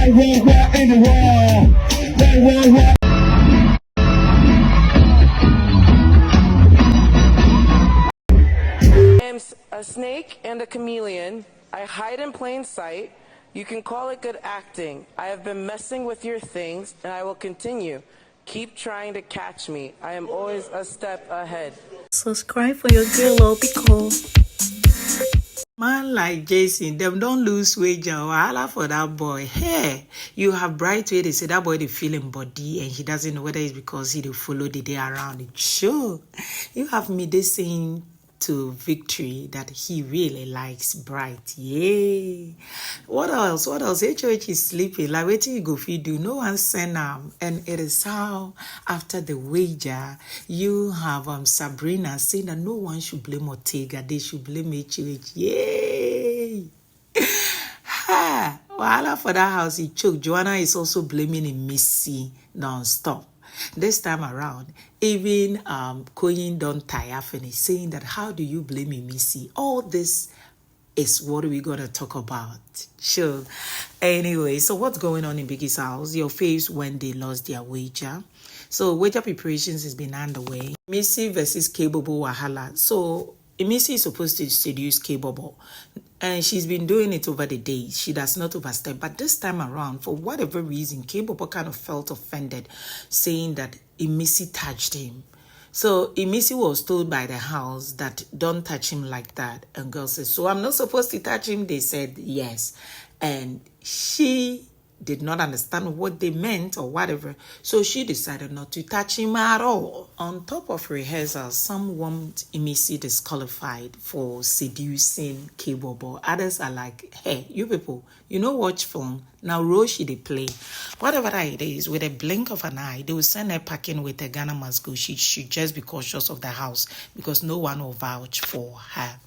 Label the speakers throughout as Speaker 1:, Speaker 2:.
Speaker 1: in the wall.
Speaker 2: I am a snake and a chameleon. I hide in plain sight. You can call it good acting. I have been messing with your things, and I will continue. Keep trying to catch me. I am always a step ahead.
Speaker 3: Subscribe for your girl, because man like Jason, them don't lose wager. Wahala for that boy. Hey, you have bright way. They say that boy they feel him body, and he doesn't know whether it's because he dey follow the day around it. Sure, you have me they saying to Victory that he really likes Bright. Yay. What else? What else? HOH is sleeping. Like, wait till you go feed do. No one send him. And it is how, after the wager, you have Sabrina saying that no one should blame Ortega. They should blame HOH. Yay. Ha. Wahala for that house. He choked. Joanna is also blaming Imisi non-stop. This time around, even Koyin don't tire finish saying that how do you blame Imisi? All this is what we're going to talk about. Sure. Anyway, so what's going on in Biggie's house? Your face when they lost their wager. So wager preparations has been underway. Imisi versus K-Bobo Wahala. So Imisi is supposed to seduce K-Bobo, and she's been doing it over the days. She does not overstep. But this time around, for whatever reason, K-Bobo kind of felt offended, saying that Imisi touched him. So Imisi was told by the house that don't touch him like that. And girl says, so I'm not supposed to touch him? They said yes. And she did not understand what they meant or whatever. So she decided not to touch him at all. On top of rehearsal, some want Imisi disqualified for seducing K-Bobo. Others are like, hey, you people, you know watch film. Now Roshi they play. Whatever it is, with a blink of an eye, they will send her packing with a Ghana must go. She should just be cautious of the house because no one will vouch for her.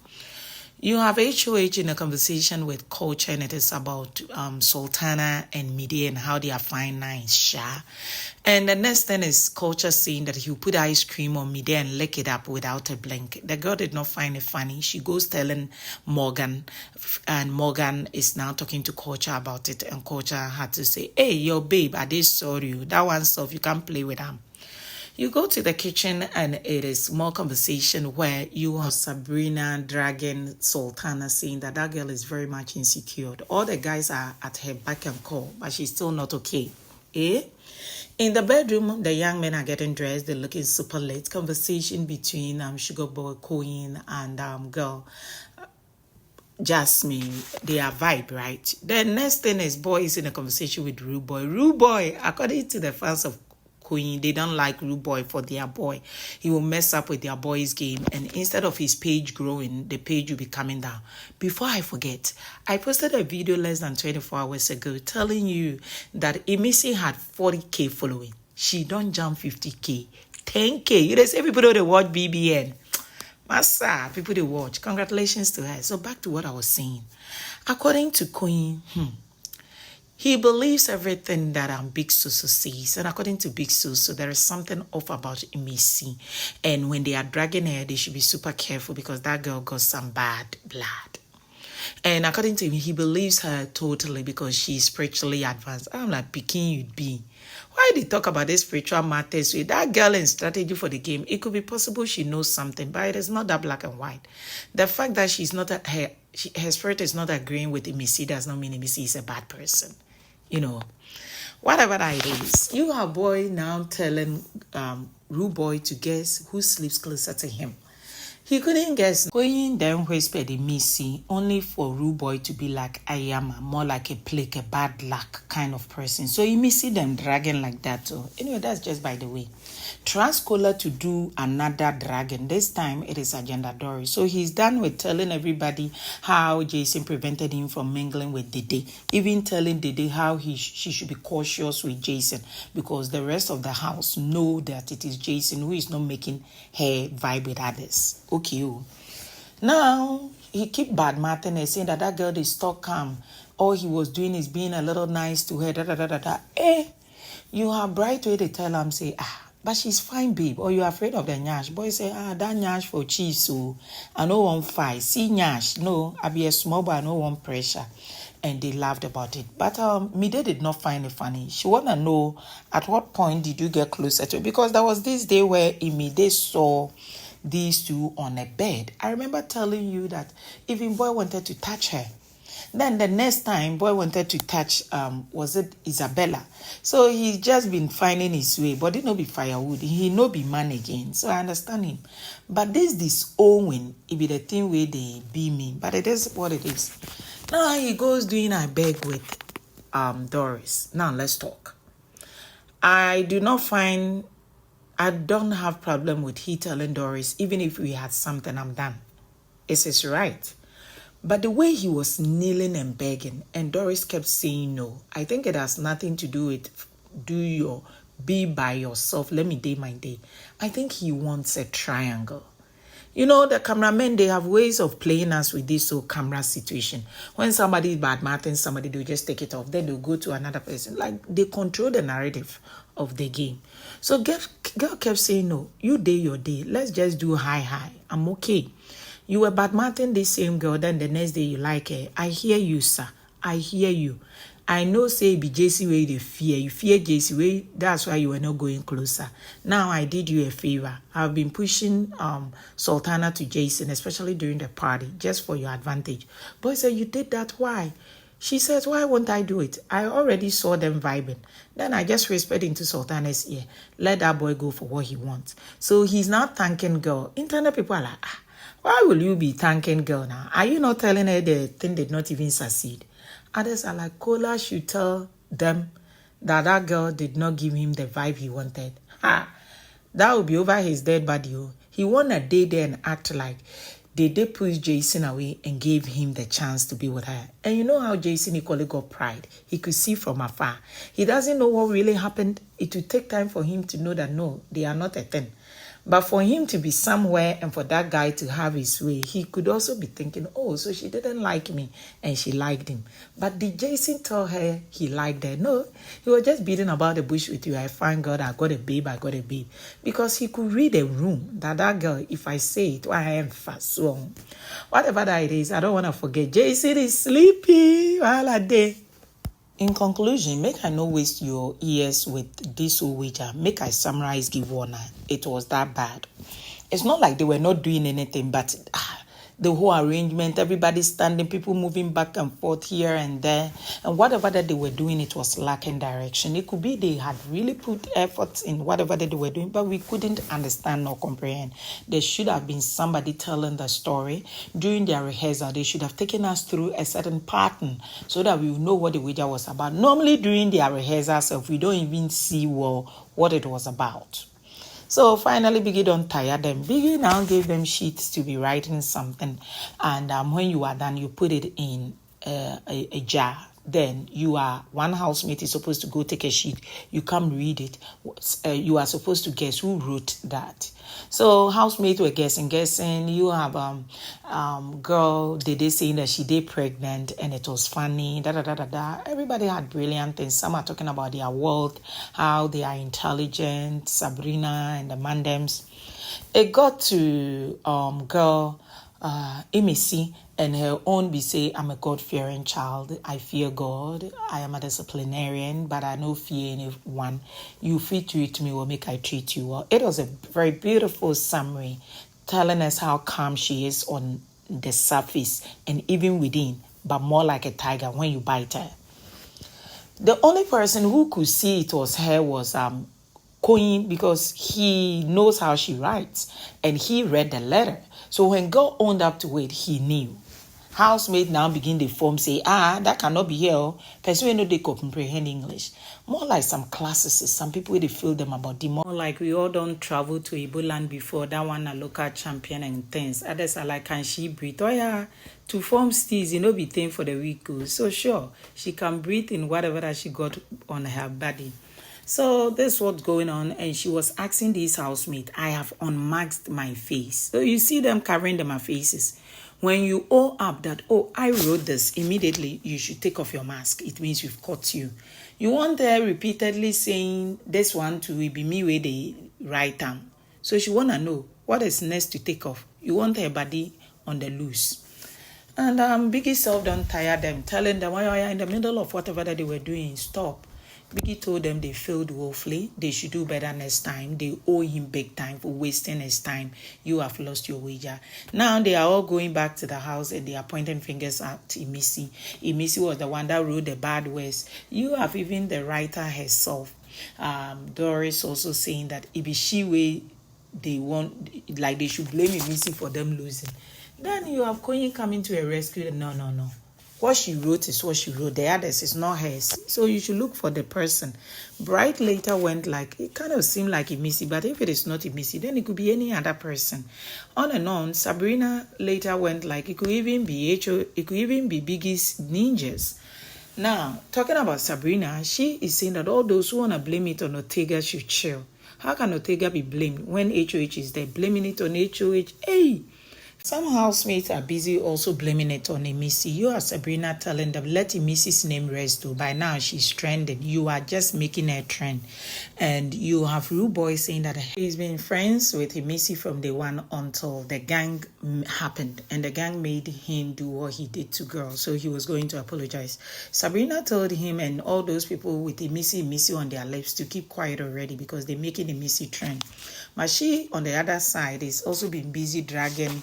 Speaker 3: You have HOH in a conversation with Culture, and it is about Sultana and Midi and how they are fine nice, Sha. And the next thing is Culture saying that he'll put ice cream on Midi and lick it up without a blink. The girl did not find it funny. She goes telling Morgan, and Morgan is now talking to Culture about it, and Culture had to say, hey, your babe, I did sorry you. That one stuff, you can't play with him. You go to the kitchen and it is more conversation where you have Sabrina dragging Sultana, saying that that girl is very much insecure. All the guys are at her back and call, but she's still not okay. Eh? In the bedroom, the young men are getting dressed. They're looking super late. Conversation between Sugar Boy Koyin and girl Jasmine. They are vibe, right? The next thing is boy is in a conversation with Rude Boy. Rude Boy, according to the fans of Koyin, they don't like Rude Boy for their boy. He will mess up with their boy's game, and instead of his page growing, the page will be coming down. Before I forget, I posted a video less than 24 hours ago telling you that Imisi had 40k following. She don't jump 50k, 10k. You know, say people don't watch BBN. Massa, people they watch. Congratulations to her. So back to what I was saying. According to Koyin, he believes everything that Big Susu says. And according to Big Susu, there is something off about Imisi. And when they are dragging her, they should be super careful because that girl got some bad blood. And according to him, he believes her totally because she's spiritually advanced. I'm like, picking you'd be. Why they talk about this spiritual matters with that girl and strategy for the game? It could be possible she knows something, but it is not that black and white. The fact that she's not her spirit is not agreeing with Imisi does not mean Imisi is a bad person. You know, whatever that is. You are boy now telling Rude Boy to guess who sleeps closer to him. He couldn't guess. Koyin then whispered Imisi, only for Rude Boy to be like, I am more like a plague, a bad luck kind of person. So Imisi them dragging like that too. Anyway, that's just by the way. Trust Kola to do another dragon. This time it is Agenda Dory. So he's done with telling everybody how Jason prevented him from mingling with Dede. Even telling Dede how she should be cautious with Jason because the rest of the house know that it is Jason who is not making her vibe with others. Okay. Now he keep bad-mouthing and saying that that girl is stuck calm. All he was doing is being a little nice to her. You have bright way to tell him, say, but she's fine, babe. Or you're afraid of the nyash. Boy say, that nyash for cheese, so I no one fight. See nyash, no, I be a small boy, I no one pressure. And they laughed about it. But Mide did not find it funny. She wanna know at what point did you get closer to it? Because there was this day where Imide saw these two on a bed. I remember telling you that even boy wanted to touch her. Then the next time, boy wanted to touch, was it Isabella? So he's just been finding his way, but it no be firewood. He no be man again. So I understand him. But this Owen, it be the thing where they be me. But it is what it is. Now he goes doing I beg with Doris. Now let's talk. I don't have problem with he telling Doris, even if we had something, I'm done. It's his right. But the way he was kneeling and begging, and Doris kept saying no, I think it has nothing to do with be by yourself, let me day my day. I think he wants a triangle. You know, the cameramen, they have ways of playing us with this whole camera situation. When somebody is bad-mouthing somebody, they'll just take it off. Then they'll go to another person. Like, they control the narrative of the game. So girl kept saying, no, you day your day. Let's just do hi. I'm okay. You were bad-mouthing this same girl, then the next day you like her. I hear you, sir. I hear you. I know say be JC way they fear. You fear JC way, that's why you were not going closer. Now I did you a favor. I've been pushing Sultana to Jason, especially during the party, just for your advantage. Boy said, you did that, why? She says, why won't I do it? I already saw them vibing. Then I just whispered into Sultana's ear, let that boy go for what he wants. So he's now thanking girl. Internet people are like, why will you be thanking girl now? Are you not telling her the thing did not even succeed? Others are like, Kola should tell them that girl did not give him the vibe he wanted. That would be over his dead body. He wanna date there and act like they pushed Jason away and gave him the chance to be with her. And you know how Jason equally got pride. He could see from afar. He doesn't know what really happened. It would take time for him to know that no, they are not a thing. But for him to be somewhere and for that guy to have his way, he could also be thinking, oh, so she didn't like me and she liked him. But did Jason tell her he liked her? No, he was just beating about the bush with you. I find God, I got a babe. Because he could read a room that girl, if I say it, why I am fast. So whatever that it is, I don't want to forget. Jason is sleepy while I day. In conclusion, make I no waste your ears with this whole wager. Make I summarize, give one. It was that bad. It's not like they were not doing anything, but the whole arrangement, everybody standing, people moving back and forth here and there, and whatever that they were doing, it was lacking direction. It could be they had really put efforts in whatever that they were doing, but we couldn't understand or comprehend. There should have been somebody telling the story during their rehearsal. They should have taken us through a certain pattern so that we would know what the wager was about. Normally during their rehearsals, we don't even see what it was about. So finally, Biggie don't tire them. Biggie now gave them sheets to be writing something. And when you are done, you put it in a jar. Then one housemate is supposed to go take a sheet. You come read it. You are supposed to guess who wrote that. So housemates were guessing. You have girl, they saying that she did pregnant and it was funny. Everybody had brilliant things. Some are talking about their wealth, how they are intelligent. Sabrina and the Mandems. It got to girl Imisi, and her own be say, I'm a God-fearing child. I fear God. I am a disciplinarian, but I no fear anyone. You fit treat me or make I treat you well. It was a very beautiful summary telling us how calm she is on the surface and even within, but more like a tiger when you bite her. The only person who could see it was her was Koyin, because he knows how she writes and he read the letter. So when God owned up to it, he knew. Housemates now begin to form, say, that cannot be here. Person know they could comprehend English. More like some classicists, some people they feel them about the more like we all don't travel to Igbo land before, that one a local champion and things. Others are like, can she breathe? Oh yeah, to form steez, be thing for the week. So sure, she can breathe in whatever that she got on her body. So this is what's going on, and she was asking this housemate, I have unmasked my face. So you see them covering their faces. When you owe up that, I wrote this, immediately you should take off your mask. It means we've caught you. You want her repeatedly saying, this one too will be me where they write them. So she want to know what is next to take off. You want her body on the loose. And Biggie self don't tire them, telling them why in the middle of whatever that they were doing, stop. Biggie told them they failed woefully. They should do better next time. They owe him big time for wasting his time. You have lost your wager. Now they are all going back to the house and they are pointing fingers at Imisi. Imisi was the one that wrote the bad words. You have even the writer herself. Doris also saying that if it's she way they want, like they should blame Imisi for them losing. Then you have Koyin coming to a rescue. No. What she wrote is what she wrote. The others is not hers. So you should look for the person. Bright later went like, it kind of seemed like Imisi, but if it is not Imisi, then it could be any other person. On and on, Sabrina later went like, it could even be it could even be Biggie's ninjas. Now, talking about Sabrina, she is saying that all those who want to blame it on Ortega should chill. How can Ortega be blamed when HOH is there? Blaming it on HOH? Hey! Some housemates are busy also blaming it on Imisi. You are Sabrina telling them, let Imisi's name rest too. By now, she's trending. You are just making her trend. And you have Rude Boy saying that he's been friends with Imisi from day one until the gang happened. And the gang made him do what he did to girls. So he was going to apologize. Sabrina told him and all those people with Imisi on their lips to keep quiet already because they're making Imisi trend. But she, on the other side, is also been busy dragging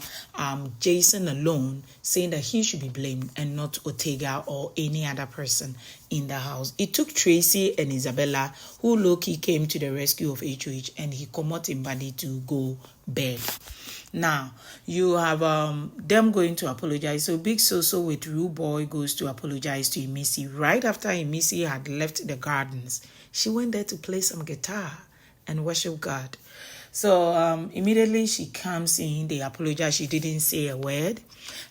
Speaker 3: Jason alone, saying that he should be blamed and not Ortega or any other person in the house. It took Tracy and Isabella, who low-key came to the rescue of HOH, and he commit him body to go bed. Now, you have them going to apologize. So Big Soso with Rude Boy goes to apologize to Imisi. Right after Imisi had left the gardens, she went there to play some guitar and worship God. So immediately she comes in, they apologize, she didn't say a word,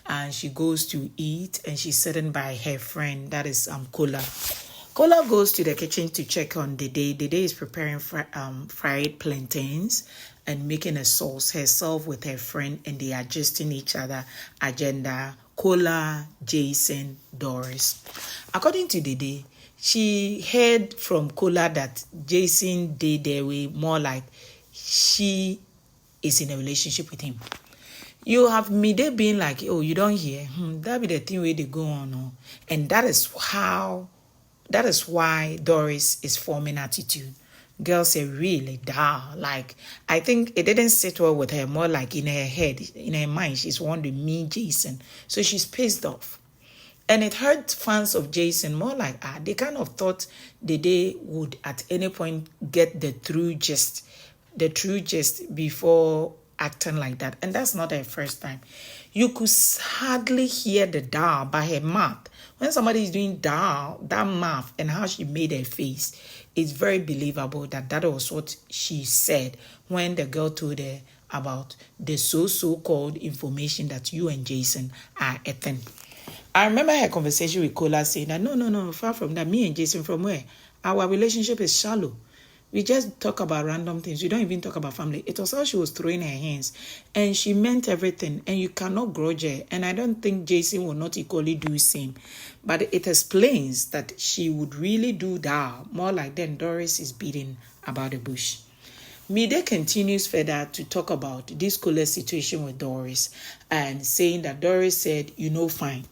Speaker 3: and she goes to eat, and she's sitting by her friend, that is Kola. Kola goes to the kitchen to check on Dede. Dede is preparing fried plantains and making a sauce herself with her friend, and they are adjusting each other agenda. Kola, Jason, Doris. According to Dede, she heard from Kola that Jason did their way more like she is in a relationship with him. You have Mide being like, oh, you don't hear? That be the thing where they go on. Oh. And that is why Doris is forming attitude. Girl say, really, like, I think it didn't sit well with her, more like in her head, in her mind, she's wondering me, Jason. So she's pissed off. And it hurt fans of Jason more like, they kind of thought they would at any point get the true gist before acting like that. And that's not her first time. You could hardly hear the da by her mouth. When somebody is doing da, that mouth and how she made her face, it's very believable that was what she said when the girl told her about the so-called information that you and Jason are eating. I remember her conversation with Kola saying that, no, far from that. Me and Jason, from where? Our relationship is shallow. We just talk about random things. We don't even talk about family. It was how she was throwing her hands. And she meant everything. And you cannot grudge her. And I don't think Jason will not equally do the same. But it explains that she would really do that. More like then Doris is beating about the bush. Mide continues further to talk about this Kola situation with Doris. And saying that Doris said, fine.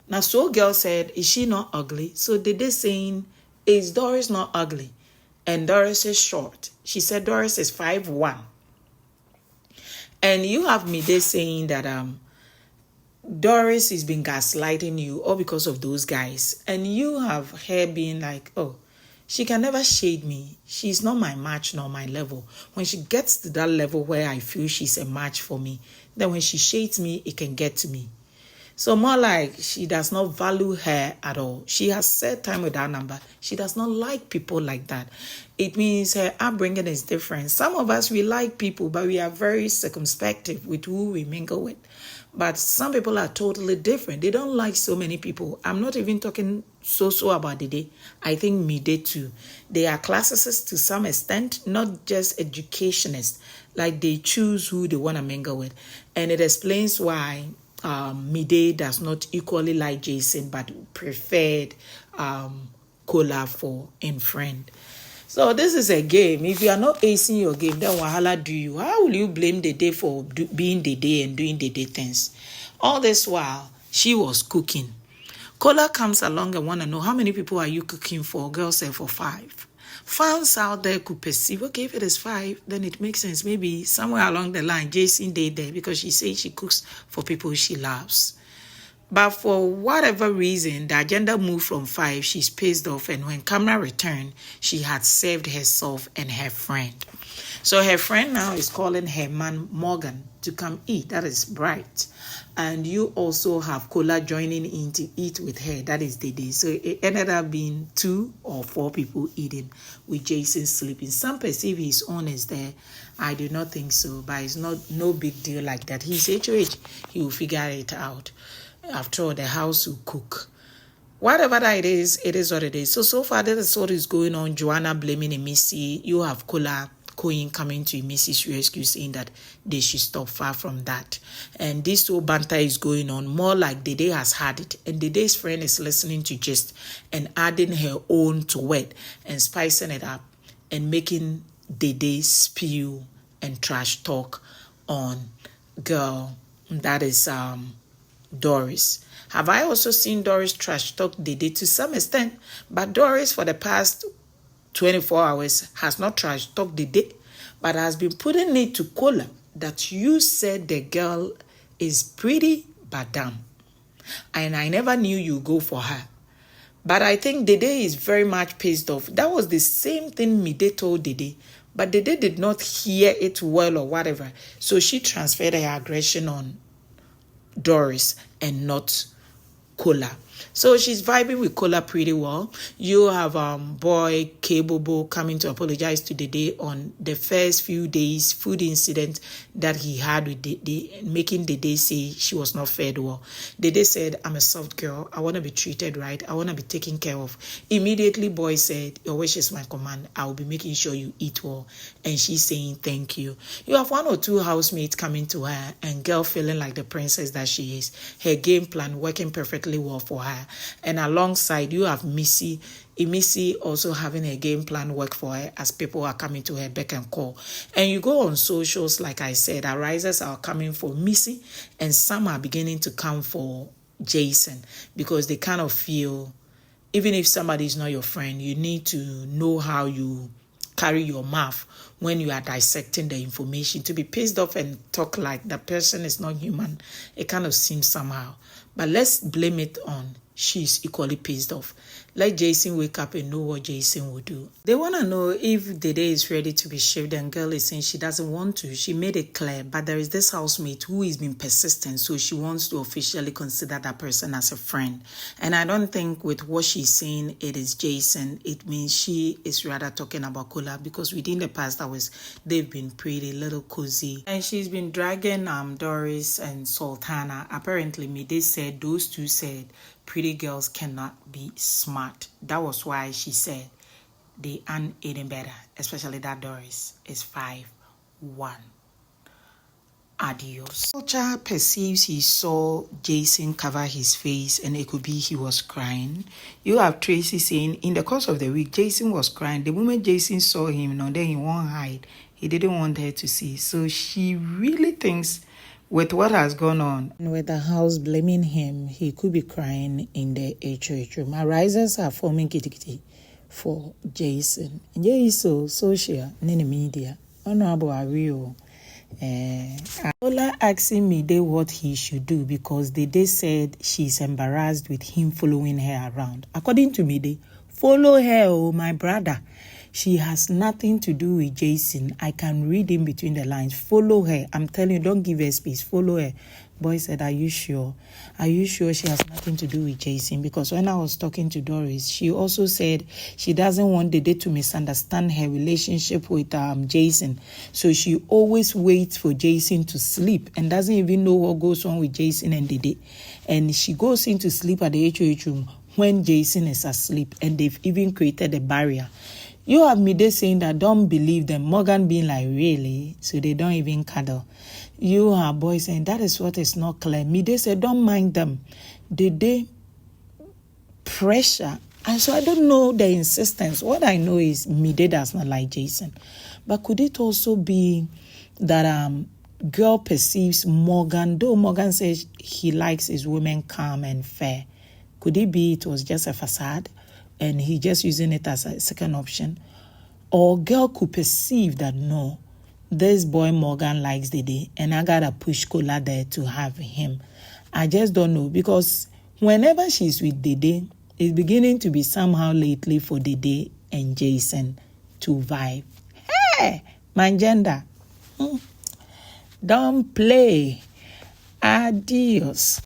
Speaker 3: Now, so girl said, is she not ugly? So did they saying, is Doris not ugly? And Doris is short. She said Doris is 5'1". And you have Mide saying that Doris has been gaslighting you all because of those guys. And you have her being like, oh, she can never shade me. She's not my match nor my level. When she gets to that level where I feel she's a match for me, then when she shades me, it can get to me. So more like she does not value her at all. She has said time with that number. She does not like people like that. It means her upbringing is different. Some of us, we like people, but we are very circumspect with who we mingle with. But some people are totally different. They don't like so many people. I'm not even talking so about Dede. I think Mide too. They are classicists to some extent, not just educationists. Like they choose who they want to mingle with. And it explains why Mide does not equally like Jason, but preferred Kola in friend. So this is a game. If you are not acing your game, then wahala do you. How will you blame Dede for being Dede and doing Dede things? All this while, she was cooking. Kola comes along and want to know, how many people are you cooking for? Girl said for 5. Fans out there could perceive, okay, if it is 5, then it makes sense. Maybe somewhere along the line, Jason did there because she says she cooks for people she loves. But for whatever reason, the agenda moved from 5. She's pissed off, and when camera returned, she had served herself and her friend. So her friend now is calling her man Morgan to come eat. That is Bright. And you also have Kola joining in to eat with her. That is Dede. So it ended up being 2 or 4 people eating with Jason sleeping. Some perceive his own is there. I do not think so, but it's no big deal like that. He's HOH. He will figure it out. After all, the house will cook. Whatever that it is what it is. So far, this is what is going on. Joanna blaming Imisi. You have Koyin coming to Imisi's rescue, saying that they should stop far from that. And this whole banter is going on. More like Dede has had it. And Dede's friend is listening to gist and adding her own to it and spicing it up and making Dede spew and trash talk on girl. That is Doris. Have I also seen Doris trash talk Dede to some extent? But Doris, for the past 24 hours, has not trash talked Dede, but has been putting it to Kola that you said the girl is pretty but damn. And I never knew you go for her. But I think Dede is very much pissed off. That was the same thing Mide told Dede, but Dede did not hear it well or whatever. So she transferred her aggression on Doris and not Kola. So she's vibing with Kola pretty well. You have boy K-Bobo coming to apologize to Dede on the first few days food incident that he had with Dede, making Dede say she was not fed well. Dede said, I'm a soft girl. I want to be treated right. I want to be taken care of. Immediately, boy said, your wish is my command. I will be making sure you eat well. And she's saying thank you. You have 1 or 2 housemates coming to her and girl feeling like the princess that she is. Her game plan working perfectly well for her. And alongside, you have Imisi also having a game plan work for her as people are coming to her beck and call. And you go on socials, like I said, arisers are coming for Missy and some are beginning to come for Jason because they kind of feel, even if somebody is not your friend, you need to know how you carry your mouth when you are dissecting the information. To be pissed off and talk like the person is not human, it kind of seems somehow. But let's blame it on she's equally pissed off. Let Jason wake up and know what Jason will do. They want to know if Dede is ready to be shaved, and girl is saying she doesn't want to. She made it clear, but there is this housemate who is being persistent, so she wants to officially consider that person as a friend. And I don't think with what she's saying it is Jason. It means she is rather talking about Kola, because within the past hours they've been pretty little cozy. And she's been dragging Doris and Sultana. Apparently Mide said, those two said, pretty girls cannot be smart. That was why she said they aren't eating better, especially that Doris is 5'1". Adios. Culture perceives he saw Jason cover his face and it could be he was crying. You have Tracy saying in the course of the week, Jason was crying. The moment Jason saw him, then he won't hide. He didn't want her to see. So she really thinks with what has gone on, and with the house blaming him, he could be crying in the HOH room. Arisers are forming kitty for Jason. And yeah, he's so social in the media. Honorable are real. Kola asking Mide what he should do because Dede said she's embarrassed with him following her around. According to Mide, follow her, oh my brother. She has nothing to do with Jason. I can read in between the lines. Follow her. I'm telling you, don't give her space. Follow her. Boy said, are you sure? Are you sure she has nothing to do with Jason? Because when I was talking to Doris, she also said she doesn't want Dede to misunderstand her relationship with Jason. So she always waits for Jason to sleep and doesn't even know what goes on with Jason and Dede. And she goes in to sleep at the HOH room when Jason is asleep, and they've even created a barrier. You have Mide saying that don't believe them. Morgan being like, really? So they don't even cuddle. You have boy saying that is what is not clear. Mide said, don't mind them. Dede pressure And so I don't know the insistence. What I know is Mide does not like Jason. But could it also be that girl perceives Morgan, though Morgan says he likes his women calm and fair? Could it be it was just a facade and he just using it as a second option? Or girl could perceive that no, this boy Morgan likes Dede and I gotta push Kola there to have him. I just don't know, because whenever she's with Dede, it's beginning to be somehow lately for Dede and Jason to vibe. Hey, my gender. Don't play. Adios.